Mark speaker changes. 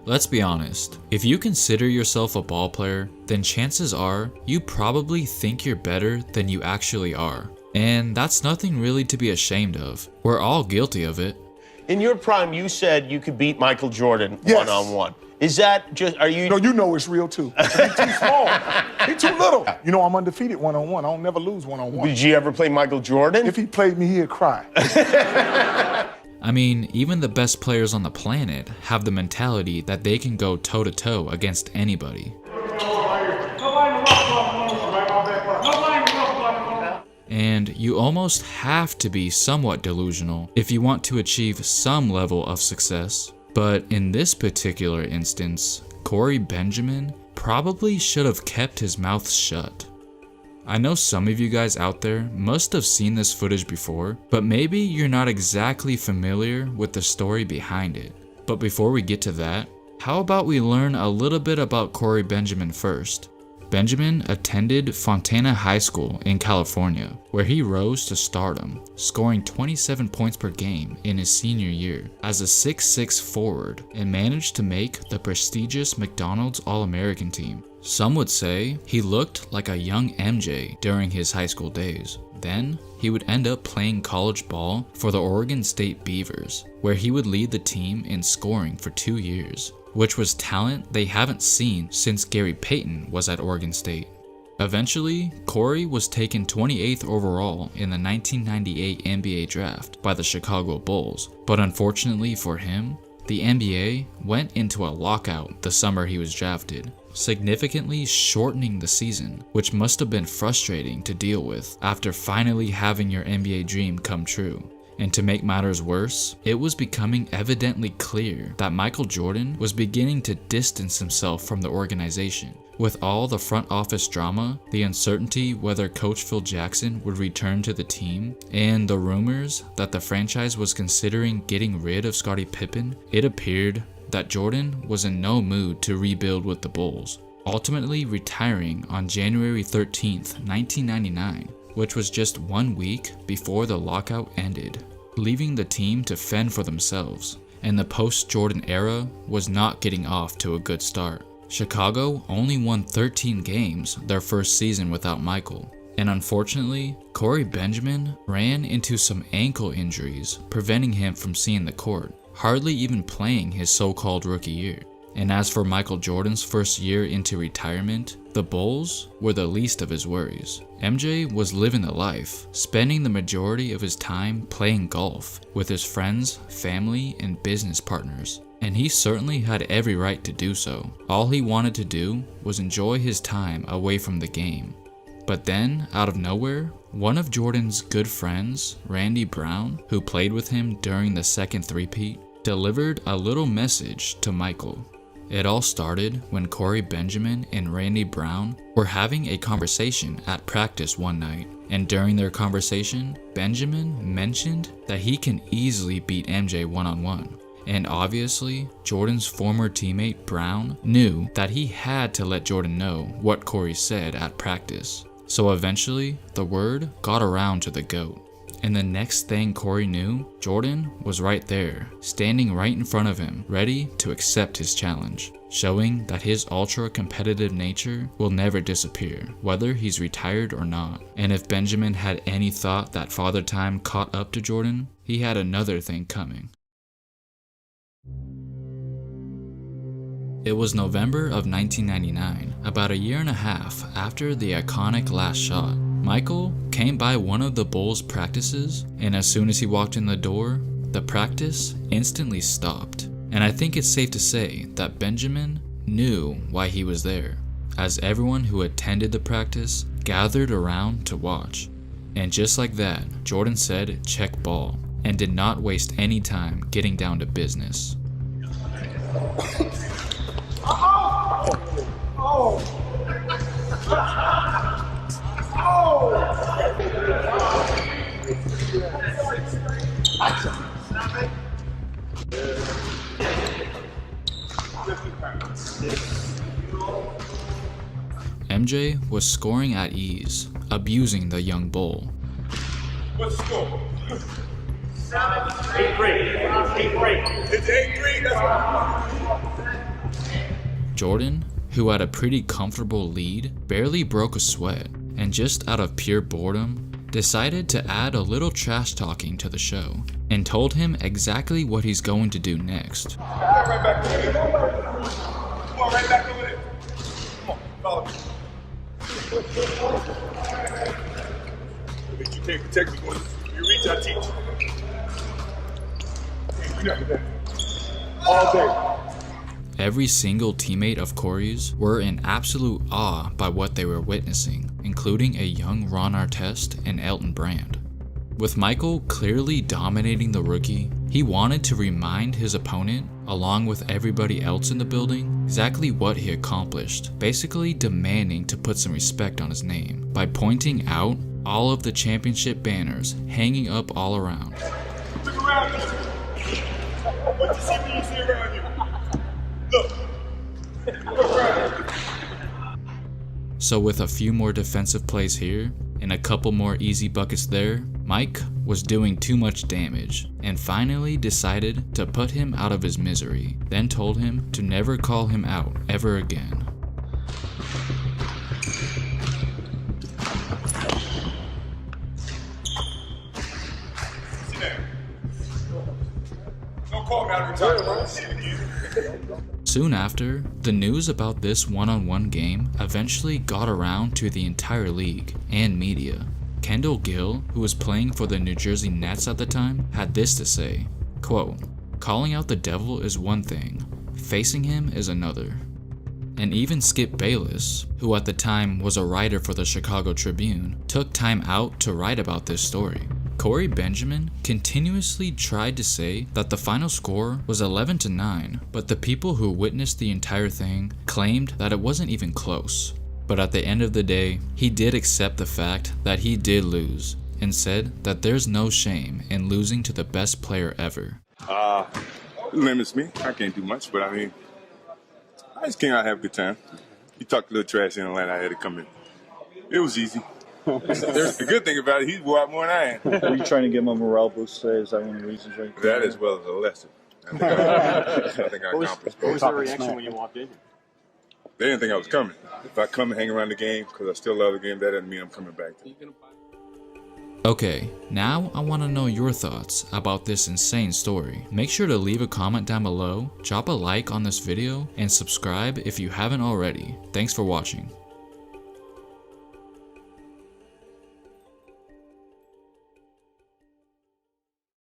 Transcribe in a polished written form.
Speaker 1: Let's be honest, if you consider yourself a ball player, then chances are you probably think you're better than you actually are. And that's nothing really to be ashamed of. We're all guilty of it.
Speaker 2: In your prime, you said you could beat Michael Jordan one-on-one. Is that just, are you?
Speaker 3: No, you know it's real too. He's too small. He's too little. You know I'm undefeated one-on-one. I don't never lose one-on-one.
Speaker 2: Did you ever play Michael Jordan?
Speaker 3: If he played me, he'd cry.
Speaker 1: I mean, even the best players on the planet have the mentality that they can go toe-to-toe against anybody. And you almost have to be somewhat delusional if you want to achieve some level of success. But in this particular instance, Corey Benjamin probably should have kept his mouth shut. I know some of you guys out there must have seen this footage before, but maybe you're not exactly familiar with the story behind it. But before we get to that, how about we learn a little bit about Corey Benjamin first? Benjamin attended Fontana High School in California, where he rose to stardom, scoring 27 points per game in his senior year as a 6'6" forward, and managed to make the prestigious McDonald's All-American team. Some would say he looked like a young MJ during his high school days. Then, he would end up playing college ball for the Oregon State Beavers, where he would lead the team in scoring for 2 years, which was talent they haven't seen since Gary Payton was at Oregon State. Eventually, Corey was taken 28th overall in the 1998 NBA draft by the Chicago Bulls, but unfortunately for him, the NBA went into a lockout the summer he was drafted, significantly shortening the season, which must have been frustrating to deal with after finally having your NBA dream come true. And to make matters worse, it was becoming evidently clear that Michael Jordan was beginning to distance himself from the organization. With all the front office drama, the uncertainty whether Coach Phil Jackson would return to the team, and the rumors that the franchise was considering getting rid of Scottie Pippen, it appeared that Jordan was in no mood to rebuild with the Bulls, ultimately retiring on January 13th, 1999. Which was just 1 week before the lockout ended, leaving the team to fend for themselves, and the post-Jordan era was not getting off to a good start. Chicago only won 13 games their first season without Michael, and unfortunately, Corey Benjamin ran into some ankle injuries, preventing him from seeing the court, hardly even playing his so-called rookie year. And as for Michael Jordan's first year into retirement, the Bulls were the least of his worries. MJ was living the life, spending the majority of his time playing golf with his friends, family, and business partners. And he certainly had every right to do so. All he wanted to do was enjoy his time away from the game. But then, out of nowhere, one of Jordan's good friends, Randy Brown, who played with him during the second three-peat, delivered a little message to Michael. It all started when Corey Benjamin and Randy Brown were having a conversation at practice one night, and during their conversation, Benjamin mentioned that he can easily beat MJ one-on-one. And obviously, Jordan's former teammate Brown knew that he had to let Jordan know what Corey said at practice. So eventually, the word got around to the GOAT. And the next thing Corey knew, Jordan was right there, standing right in front of him, ready to accept his challenge, showing that his ultra-competitive nature will never disappear, whether he's retired or not. And if Benjamin had any thought that Father Time caught up to Jordan, he had another thing coming. It was November of 1999, about a year and a half after the iconic last shot. Michael came by one of the Bulls' practices, and as soon as he walked in the door, the practice instantly stopped. And I think it's safe to say that Benjamin knew why he was there, as everyone who attended the practice gathered around to watch. And just like that, Jordan said, "Check ball," and did not waste any time getting down to business. MJ was scoring at ease, abusing the young bull.
Speaker 4: What's the score?
Speaker 5: 8-3. 8-3.
Speaker 4: It's 8-3. That's what
Speaker 1: Jordan, who had a pretty comfortable lead, barely broke a sweat, and just out of pure boredom, decided to add a little trash talking to the show, and told him exactly what he's going to do next.
Speaker 4: Come on, right back over there. Come on, right back over there. Come on, follow me. If you can't protect me, when you reach, I teach. You got that. All day.
Speaker 1: Every single teammate of Corey's were in absolute awe by what they were witnessing, including a young Ron Artest and Elton Brand. With Michael clearly dominating the rookie, he wanted to remind his opponent, along with everybody else in the building, exactly what he accomplished, basically demanding to put some respect on his name by pointing out all of the championship banners hanging up all around.
Speaker 4: Look around you. What you see when you see around you? Look. Look around.
Speaker 1: So with a few more defensive plays here, and a couple more easy buckets there, Mike was doing too much damage, and finally decided to put him out of his misery, then told him to never call him out ever again.
Speaker 4: Sit down. Don't call me out every time I see it again.
Speaker 1: Soon after, the news about this one-on-one game eventually got around to the entire league and media. Kendall Gill, who was playing for the New Jersey Nets at the time, had this to say, quote, "Calling out the devil is one thing, facing him is another." And even Skip Bayless, who at the time was a writer for the Chicago Tribune, took time out to write about this story. Corey Benjamin continuously tried to say that the final score was 11-9, but the people who witnessed the entire thing claimed that it wasn't even close. But at the end of the day, he did accept the fact that he did lose, and said that there's no shame in losing to the best player ever.
Speaker 4: It limits me. I can't do much, but I mean, I just came out and have a good time. He talked a little trash in Atlanta. I had to come in. It was easy. The good thing about it, he's wore out more than I am.
Speaker 5: Are you trying to give him a morale boost today? Is that one of the reasons right there?
Speaker 4: That as well as a lesson. I think I accomplished.
Speaker 2: What was their reaction when you walked in?
Speaker 4: They didn't think I was coming. If I come and hang around the game because I still love the game, that doesn't mean I'm coming back.
Speaker 1: Okay, now I want to know your thoughts about this insane story. Make sure to leave a comment down below, drop a like on this video, and subscribe if you haven't already. Thanks for watching.